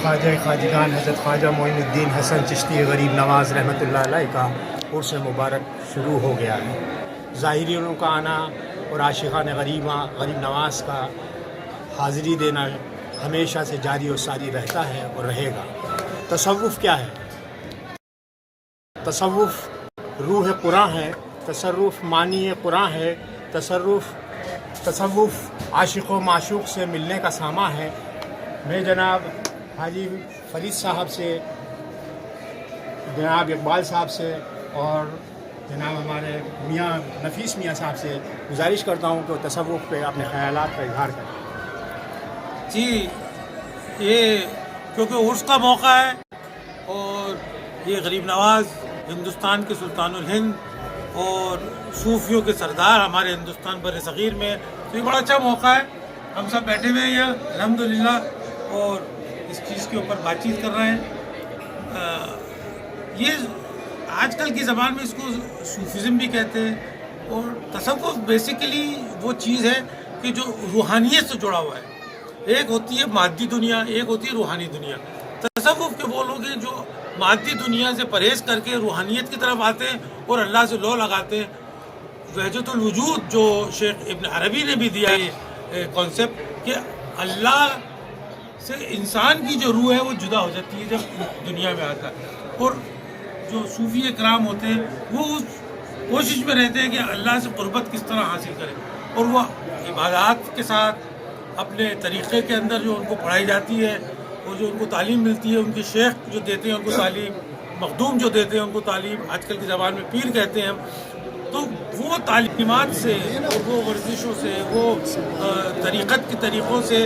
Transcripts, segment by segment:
خواجہ خواجگان حضرت خواجہ معین الدین حسن چشتی غریب نواز رحمۃ اللہ علیہ کا عرس مبارک شروع ہو گیا ہے۔ ظاہریوں کا آنا اور عاشقان غریب نواز کا حاضری دینا ہمیشہ سے جاری و ساری رہتا ہے اور رہے گا۔ تصوف کیا ہے؟ تصوف روح قرآن ہے، تصرف معنی قرآن ہے، تصوف عاشق و معشوق سے ملنے کا ساما ہے۔ میں جناب حاجی فرید صاحب سے، جناب اقبال صاحب سے اور جناب ہمارے میاں نفیس میاں صاحب سے گزارش کرتا ہوں کہ وہ تصوف پہ اپنے خیالات کا اظہار کریں۔ جی، یہ کیونکہ عرس کا موقع ہے اور یہ غریب نواز ہندوستان کے سلطان الہند اور صوفیوں کے سردار ہمارے ہندوستان بر صغیر میں، تو یہ بڑا اچھا موقع ہے۔ ہم سب بیٹھے ہوئے ہیں الحمدللہ اور اس چیز کے اوپر بات چیت کر رہے ہیں۔ یہ آج کل کی زبان میں اس کو صوفیزم بھی کہتے ہیں، اور تصوف بیسیکلی وہ چیز ہے کہ جو روحانیت سے جڑا ہوا ہے۔ ایک ہوتی ہے مادی دنیا، ایک ہوتی ہے روحانی دنیا۔ تصوف کے وہ لوگ ہیں جو مادی دنیا سے پرہیز کر کے روحانیت کی طرف آتے ہیں اور اللہ سے لو لگاتے ہیں۔ وحدت الوجود جو شیخ ابن عربی نے بھی دیا ہے کانسیپٹ کہ اللہ سے انسان کی جو روح ہے وہ جدا ہو جاتی ہے جب دنیا میں آتا ہے، اور جو صوفی کرام ہوتے ہیں وہ اس کوشش میں رہتے ہیں کہ اللہ سے قربت کس طرح حاصل کریں، اور وہ عبادات کے ساتھ اپنے طریقے کے اندر جو ان کو پڑھائی جاتی ہے اور جو ان کو تعلیم ملتی ہے، ان کے شیخ جو دیتے ہیں ان کو تعلیم، مخدوم جو دیتے ہیں ان کو تعلیم، آج کل کی زبان میں پیر کہتے ہیں ہم، تو وہ تعلیمات سے اور وہ ورزشوں سے، وہ طریقت کے طریقوں سے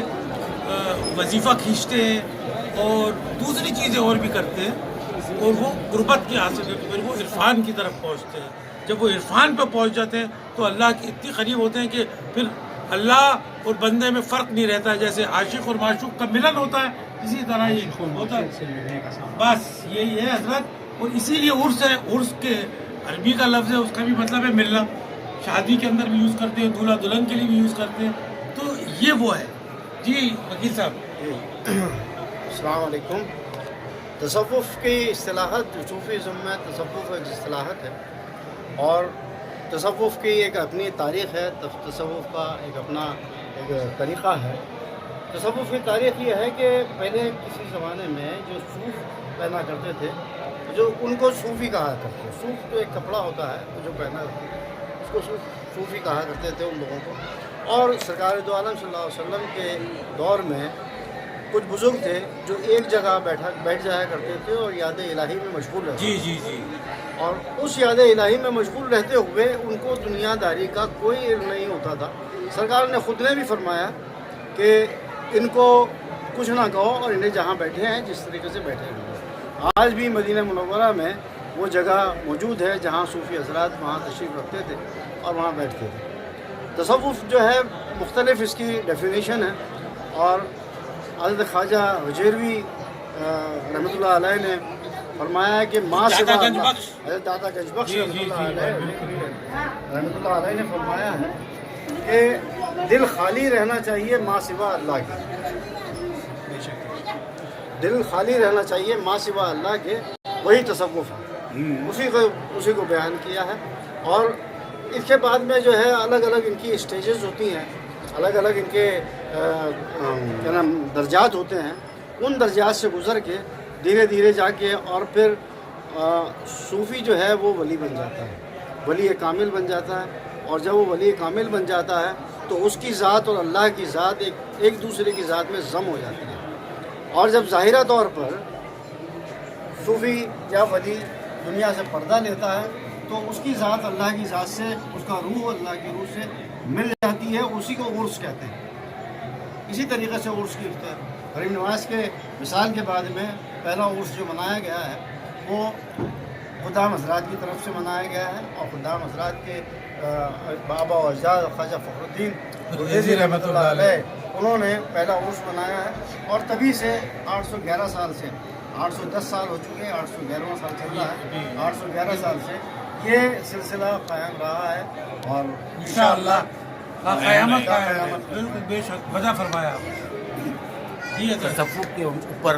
وظیفہ کھینچتے ہیں اور دوسری چیزیں اور بھی کرتے ہیں، اور وہ قربت کی حاصل کر کے پھر وہ عرفان کی طرف پہنچتے ہیں۔ جب وہ عرفان پہ پہنچ جاتے ہیں تو اللہ کے اتنی قریب ہوتے ہیں کہ پھر اللہ اور بندے میں فرق نہیں رہتا، جیسے عاشق اور معشوق کا ملن ہوتا ہے اسی طرح یہ ہوتا ہے۔ بس یہی ہے حضرت، اور اسی لیے عرس ہے۔ عرس کے عربی کا لفظ ہے، اس کا بھی مطلب ہے ملنا۔ شادی کے اندر بھی یوز کرتے ہیں، دولہا دلہن کے لیے بھی یوز کرتے ہیں، تو یہ وہ ہے۔ جی وکیل صاحب۔ السلام علیکم۔ تصوف کی اصطلاحات صوفیزم میں تصوف ایک اصطلاحات ہے، اور تصوف کی ایک اپنی تاریخ ہے، تصوف کا ایک اپنا ایک طریقہ ہے۔ تصوف کی تاریخ یہ ہے کہ پہلے کسی زمانے میں جو صوف پہنا کرتے تھے، جو ان کو صوفی کہا کرتے تھے۔ صوف تو ایک کپڑا ہوتا ہے جو پہنا اس کو صوفی کہا کرتے تھے ان لوگوں کو۔ اور سرکار دو عالم صلی اللہ علیہ وسلم کے دور میں کچھ بزرگ تھے جو ایک جگہ بیٹھ جایا کرتے تھے اور یاد الہی میں مشغول رہتے تھے۔ جی اور اس یاد الہی میں مشغول رہتے ہوئے ان کو دنیا داری کا کوئی علم نہیں ہوتا تھا۔ سرکار نے خود نے بھی فرمایا کہ ان کو کچھ نہ کہو اور انہیں جہاں بیٹھے ہیں جس طریقے سے بیٹھے ہیں۔ آج بھی مدینہ منورہ میں وہ جگہ موجود ہے جہاں صوفی حضرات وہاں تشریف رکھتے تھے اور وہاں بیٹھتے تھے۔ تصوف جو ہے مختلف اس کی ڈیفینیشن ہے، اور حضرت خواجہ حجیروی رحمۃ اللہ علیہ نے فرمایا ہے کہ ماں سوا اللہ، حضرت داتا گنج بخش رحمۃ اللہ علیہ نے فرمایا ہے کہ دل خالی رہنا چاہیے ماں سوا اللہ کے، دل خالی رہنا چاہیے ماں سوا اللہ کے، وہی تصوف ہے۔ اسی کو بیان کیا ہے۔ اور اس کے بعد میں جو ہے الگ الگ ان کی اسٹیجز ہوتی ہیں، الگ الگ ان کے کیا نام درجات ہوتے ہیں۔ ان درجات سے گزر کے دھیرے دھیرے جا کے اور پھر صوفی جو ہے وہ ولی بن جاتا ہے، ولی کامل بن جاتا ہے۔ اور جب وہ ولی کامل بن جاتا ہے تو اس کی ذات اور اللہ کی ذات ایک دوسرے کی ذات میں ضم ہو جاتی ہے۔ اور جب ظاہرہ طور پر صوفی یا ولی دنیا سے پردہ لیتا ہے تو اس کی ذات اللہ کی ذات سے، اس کا روح اللہ کی روح سے مل جاتی ہے، اسی کو عرس کہتے ہیں۔ اسی طریقے سے عرس کی غریب نواز کے مثال کے بعد میں پہلا عرس جو منایا گیا ہے وہ خدام حضرات کی طرف سے منایا گیا ہے، اور خدام حضرات کے بابا و اجداد خواجہ فخر الدین گردیزی رحمۃ اللہ علیہ انہوں نے پہلا عرس منایا ہے، اور تبھی سے 811 سال سے 810 سال ہو چکے ہیں، 811واں سال چل رہا ہے، 811 سال سے یہ سلسلہ قائم رہا ہے، اور انشاءاللہ قیامت بالکل بے شک وضع فرمایا آپ۔ تصوف کے اوپر